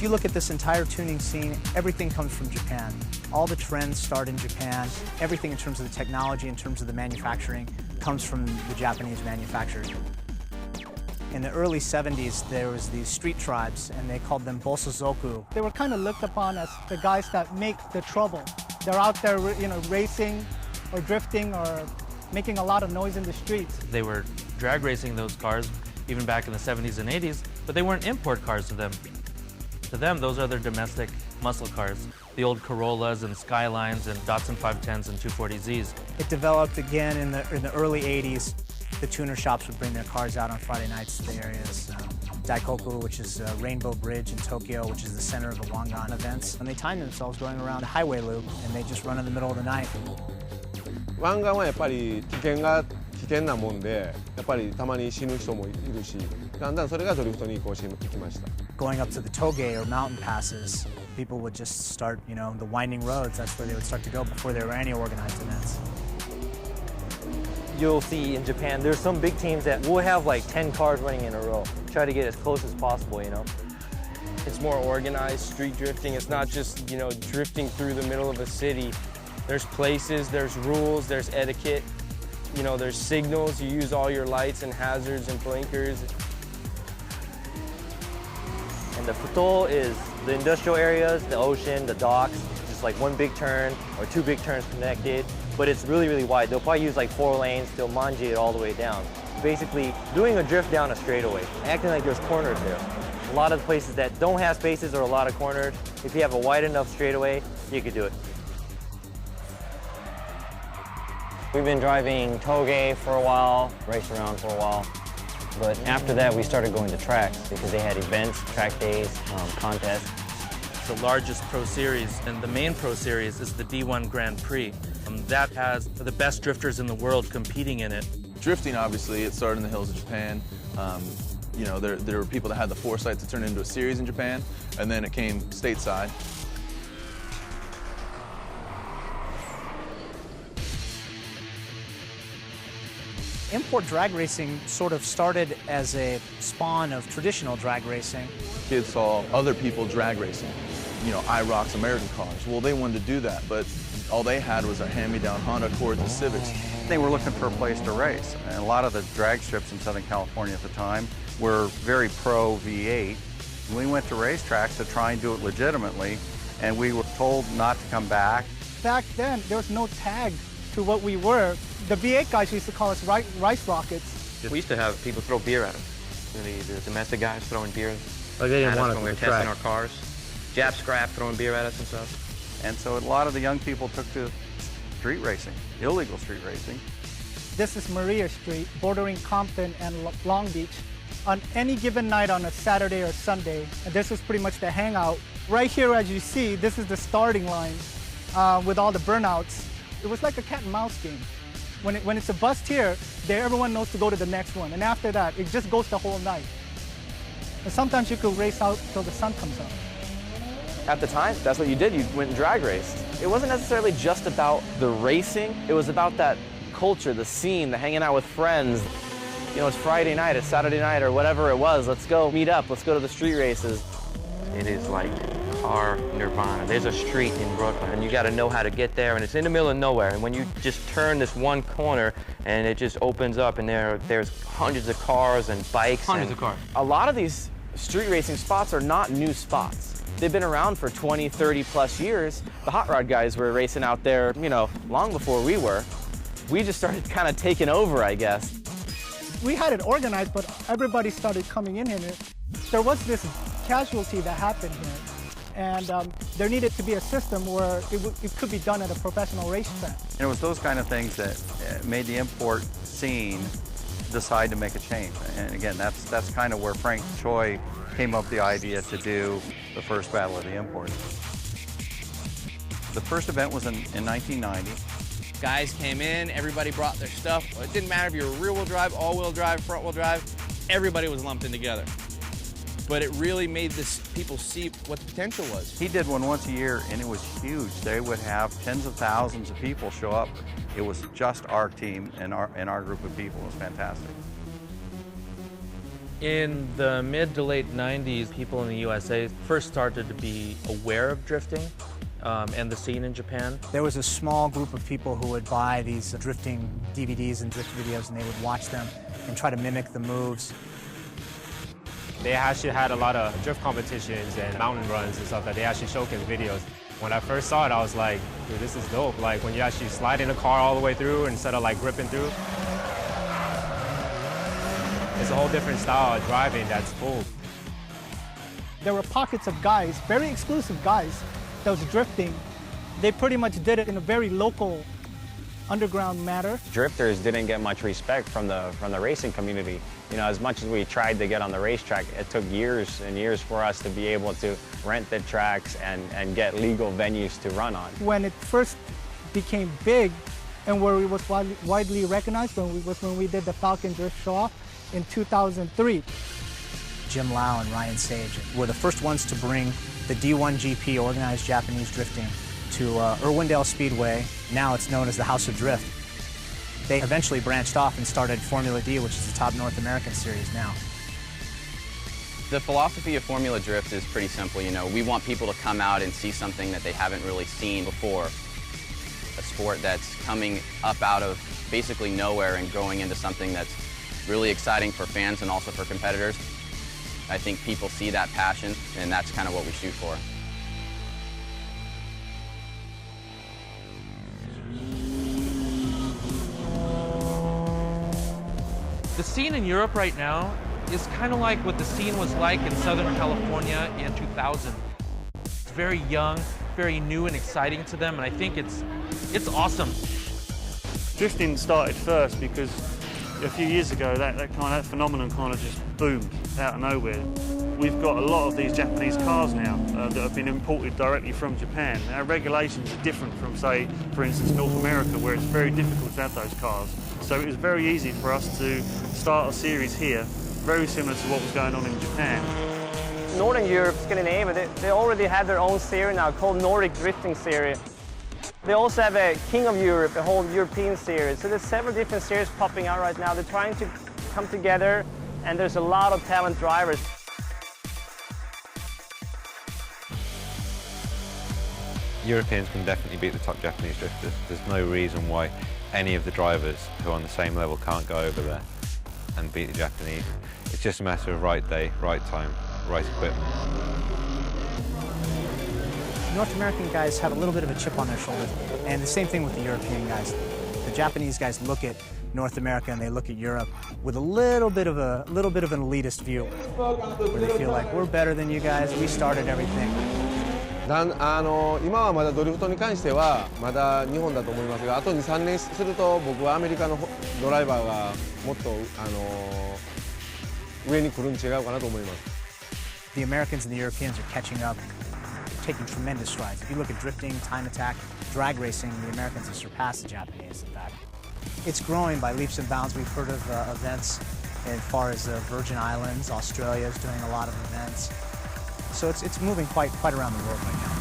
you look at this entire tuning scene, everything comes from Japan. All the trends start in Japan. Everything in terms of the technology, in terms of the manufacturing, comes from the Japanese manufacturers. In the early 70s, there was these street tribes, and they called them bosozoku. They were kind of looked upon as the guys that make the trouble. They're out there, racing or drifting or making a lot of noise in the streets. They were drag racing those cars even back in the 70s and 80s, but they weren't import cars to them. To them, those are their domestic muscle cars. The old Corollas and Skylines and Datsun 510s and 240Zs. It developed again in the early 80s. The tuner shops would bring their cars out on Friday nights to the areas. Daikoku, which is Rainbow Bridge in Tokyo, which is the center of the Wangan events. And they time themselves going around the highway loop, and they just run in the middle of the night. 湾岸はやっぱり危険なもんで、やっぱりたまに死ぬ人もいるし、だんだんそれがドリフトに移行していきました。Going up to the toge or mountain passes, people would just start, the winding roads. That's where they would start to go before there were any organized events. You'll see in Japan, there's some big teams that will have like 10 cars running in a row. Try to get as close as possible, It's more organized street drifting. It's not just, drifting through the middle of a city. There's places, there's rules, there's etiquette. There's signals. You use all your lights and hazards and blinkers. And the futo is the industrial areas, the ocean, the docks, just like one big turn or two big turns connected. But it's really, really wide. They'll probably use like 4 lanes, they'll manji it all the way down. Basically, doing a drift down a straightaway, acting like there's corners there. A lot of the places that don't have spaces or a lot of corners, if you have a wide enough straightaway, you could do it. We've been driving toge for a while, raced around for a while. But after that, we started going to tracks because they had events, track days, contests. The largest pro series and the main pro series is the D1 Grand Prix. That has the best drifters in the world competing in it. Drifting, obviously, it started in the hills of Japan. There were people that had the foresight to turn it into a series in Japan, and then it came stateside. Import drag racing sort of started as a spawn of traditional drag racing. Kids saw other people drag racing, IROC's American cars. Well, they wanted to do that, but all they had was a hand-me-down Honda Accords and Civics. They were looking for a place to race, and a lot of the drag strips in Southern California at the time were very pro V8. We went to racetracks to try and do it legitimately, and we were told not to come back. Back then, there was no tag to what we were. The V8 guys used to call us rice rockets. We used to have people throw beer at us. The domestic guys throwing beer Like they didn't want us when we were testing our cars. Jap scrap throwing beer at us and stuff. And so a lot of the young people took to street racing, illegal street racing. This is Maria Street, bordering Compton and Long Beach. On any given night on a Saturday or Sunday, and this was pretty much the hangout. Right here, as you see, this is the starting line with all the burnouts. It was like a cat and mouse game. When it's a bust here, everyone knows to go to the next one. And after that, it just goes the whole night. And sometimes you could race out till the sun comes up. At the time, that's what you did. You went and drag raced. It wasn't necessarily just about the racing. It was about that culture, the scene, the hanging out with friends. It's Friday night, it's Saturday night, or whatever it was. Let's go meet up. Let's go to the street races. It is like car nirvana. There's a street in Brooklyn, and you got to know how to get there, and it's in the middle of nowhere. And when you just turn this one corner, and it just opens up, and there's hundreds of cars and bikes. Hundreds of cars. A lot of these street racing spots are not new spots. They've been around for 20, 30 plus years. The hot rod guys were racing out there, long before we were. We just started kind of taking over, I guess. We had it organized, but everybody started coming in here. There was this casualty that happened here, and there needed to be a system where it could be done at a professional racetrack. And it was those kind of things that made the import scene decide to make a change. And again, that's kind of where Frank Choi came up with the idea to do the first Battle of the Imports. The first event was in 1990. Guys came in, everybody brought their stuff. It didn't matter if you were rear-wheel drive, all-wheel drive, front-wheel drive, everybody was lumped in together. But it really made people see what the potential was. He did one once a year, and it was huge. They would have tens of thousands of people show up. It was just our team and our group of people. It was fantastic. In the mid to late 90s, people in the USA first started to be aware of drifting and the scene in Japan. There was a small group of people who would buy these drifting DVDs and drift videos, and they would watch them and try to mimic the moves. They actually had a lot of drift competitions and mountain runs and stuff that they actually showcased videos. When I first saw it, I was like, dude, this is dope. Like when you actually slide in a car all the way through instead of like gripping through. It's a whole different style of driving that's cool. There were pockets of guys, very exclusive guys, that was drifting. They pretty much did it in a very local, underground manner. Drifters didn't get much respect from the racing community. You know, as much as we tried to get on the racetrack, it took years and years for us to be able to rent the tracks and get legal venues to run on. When it first became big and where it was widely recognized was when we did the Falcon Drift Show-Off in 2003. Jim Lau and Ryan Sage were the first ones to bring the D1 GP, organized Japanese drifting, to Irwindale Speedway. Now it's known as the House of Drift. They eventually branched off and started Formula D, which is the top North American series now. The philosophy of Formula Drift is pretty simple. You know, we want people to come out and see something that they haven't really seen before. A sport that's coming up out of basically nowhere and growing into something that's really exciting for fans and also for competitors. I think people see that passion, and that's kind of what we shoot for. The scene in Europe right now is kind of like what the scene was like in Southern California in 2000. It's very young, very new and exciting to them, and I think it's awesome. Drifting started first because a few years ago that phenomenon kind of just boomed out of nowhere. We've got a lot of these Japanese cars now that have been imported directly from Japan. Our regulations are different from, say, for instance, North America, where it's very difficult to have those cars. So it was very easy for us to start a series here, very similar to what was going on in Japan. Northern Europe, Scandinavia, they already have their own series now called Nordic Drifting Series. They also have a King of Europe, a whole European series. So there's several different series popping out right now. They're trying to come together, and there's a lot of talent drivers. Europeans can definitely beat the top Japanese drifters. There's no reason why any of the drivers who are on the same level can't go over there and beat the Japanese. It's just a matter of right day, right time, right equipment. North American guys have a little bit of a chip on their shoulder, and the same thing with the European guys. The Japanese guys look at North America and they look at Europe with a little bit of an elitist view, where they feel like we're better than you guys, we started everything. 今はまだドリフトに関してはまだ日本だと思いますが、あと2、3年すると僕はアメリカのドライバーがもっと上に来るん違うかなと思います。The Americans and the Europeans are catching up, taking tremendous strides. If you look at drifting, time attack, drag racing, the Americans have surpassed the Japanese, in fact. It's growing by leaps and bounds. We've heard of events as far as the Virgin Islands. Australia is doing a lot of events. So it's moving quite around the world right now.